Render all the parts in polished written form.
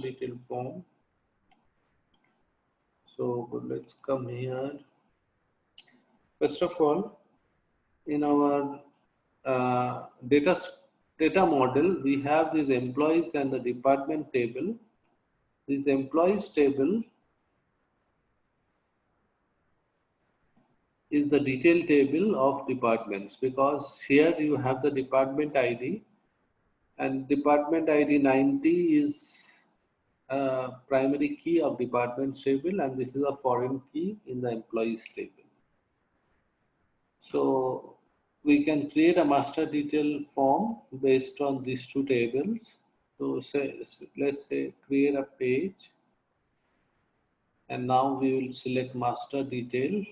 detail form. So let's come here. First of all, in our data model, we have these employees and the department table. This employees table is the detail table of departments, because here you have the department ID, and department ID 90 is a primary key of department table, and this is a foreign key in the employees table. So we can create a master detail form based on these two tables. So let's say create a page, and now we will select master detail.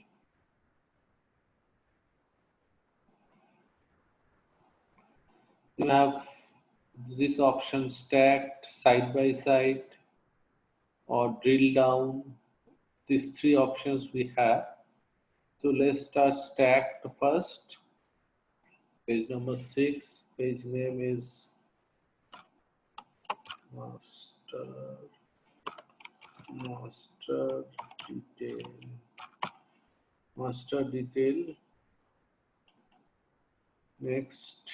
You have this option stacked, side by side, or drill down. These three options we have. So let's start stacked first. Page number 6. Page name is master detail. Master detail. Next.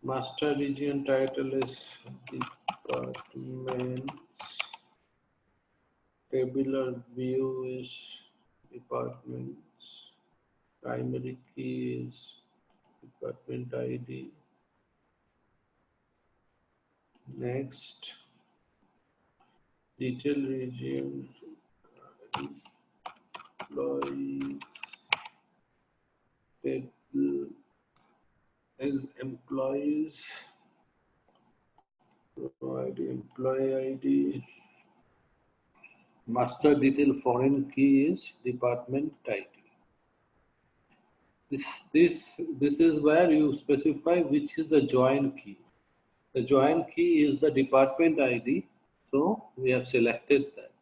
Master region title is departments. Tabular view is departments. Primary key is department ID. Next, detail region, employees, table is employees, ID, employee ID. Master detail foreign key is department ID. This is where you specify which is the join key. The join key is the department ID, so we have selected that.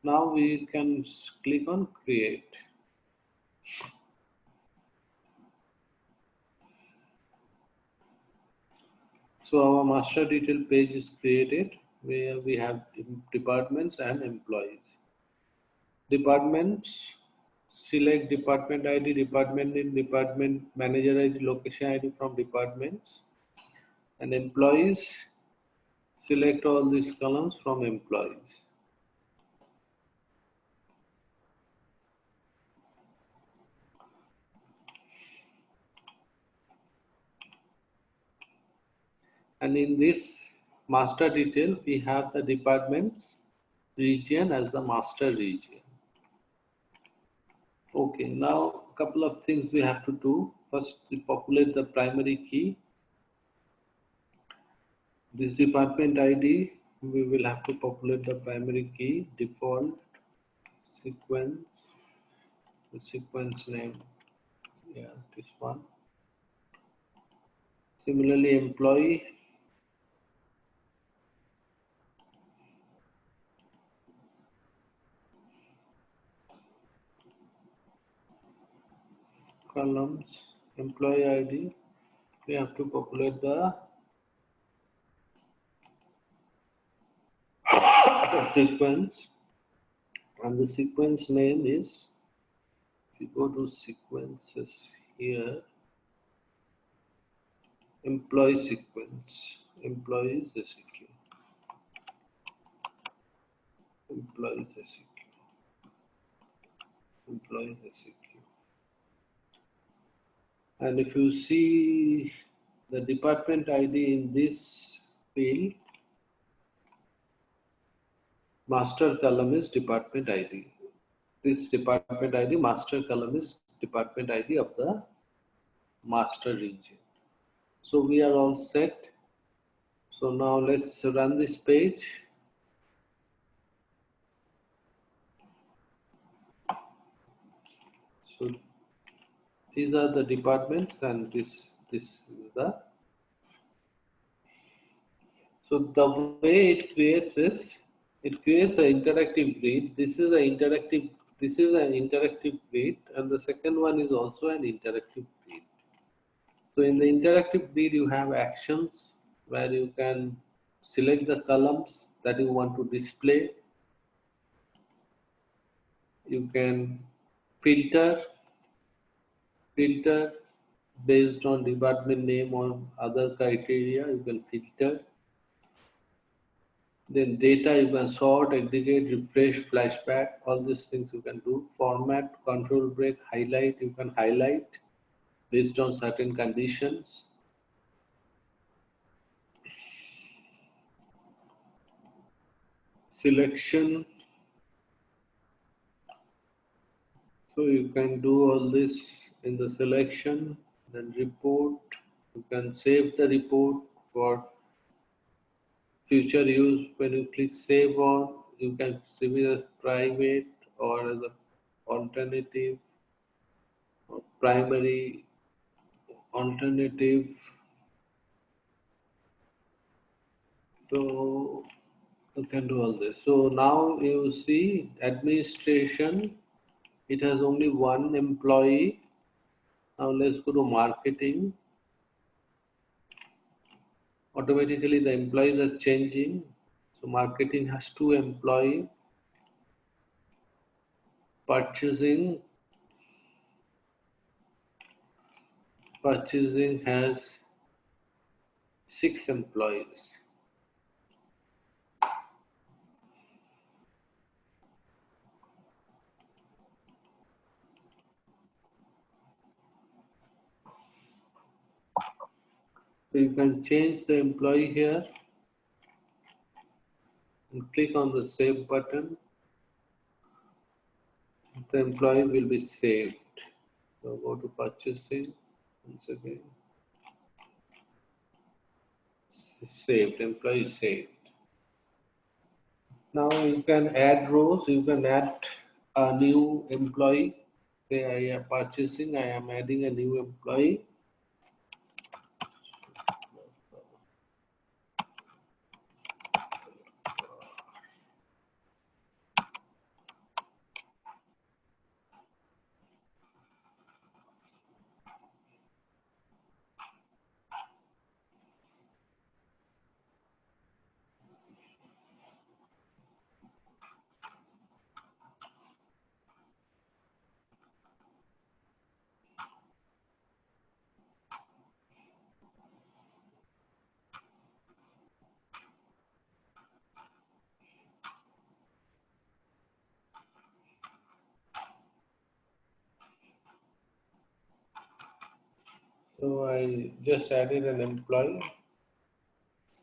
Now we can click on create. So our master detail page is created, where we have departments and employees. Departments, select department ID, department name, department manager ID, location ID from departments. And employees, select all these columns from employees. And in this master detail, we have the departments region as the master region. Okay, now a couple of things we have to do. First, we populate the primary key. This department ID, we will have to populate the primary key, default, sequence, the sequence name, yeah, this one. Similarly, employee, columns, employee ID, we have to populate the sequence, and the sequence name is, if you go to sequences here, employee sequence, employees SEQ, employees SEQ, employees SEQ. And if you see the department ID in this field, master column is department ID. This department ID, master column is department ID of the master region. So we are all set. So now let's run this page. So these are the departments, and this is the. So the way it creates is, it creates an interactive grid. This is an interactive grid, and the second one is also an interactive grid. So in the interactive grid, you have actions where you can select the columns that you want to display. You can filter filter based on department name or other criteria. You can filter. Then data you can sort, aggregate, refresh, flashback, all these things you can do. Format, control break, highlight, you can highlight based on certain conditions. Selection, so you can do all this in the selection. Then report, you can save the report for future use. When you click save on, you can save it as private or as a alternative or primary alternative. So you can do all this. So now you see administration, it has only one employee. Now let's go to marketing. Automatically the employees are changing. So marketing has two employees. Purchasing has 6 employees. So you can change the employee here and click on the save button. The employee will be saved. So go to purchasing once again. Saved, employee saved. Now you can add rows, you can add a new employee. Say I am purchasing, I am adding a new employee. So I just added an employee,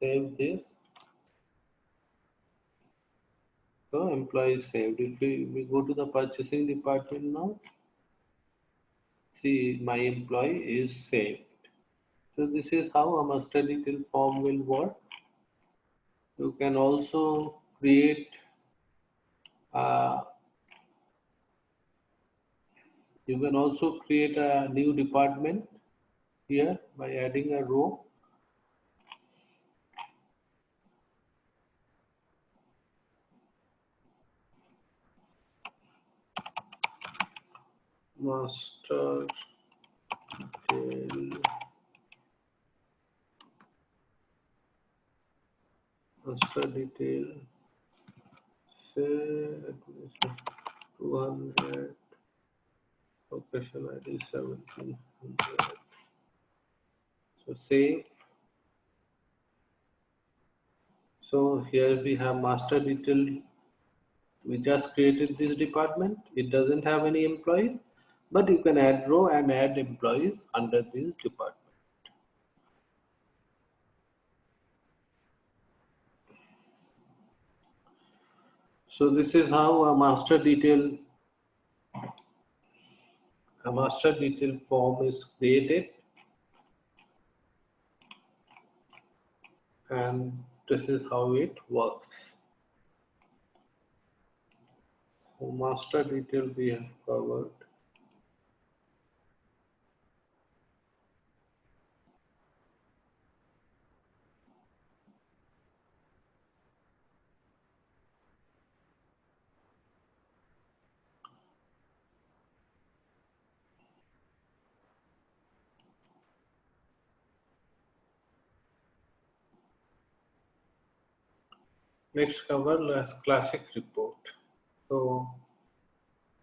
save this. So employee saved. If we go to the purchasing department now, see my employee is saved. So this is how a master detail form will work. You can also create uh, a new department here by adding a row. Master detail, master detail, say 200, location ID 1700. So save. So here we have master detail. We just created this department. It doesn't have any employees, but you can add row and add employees under this department. So this is how a master detail form is created, and this is how it works. So master detail we have covered. Next cover classic report. So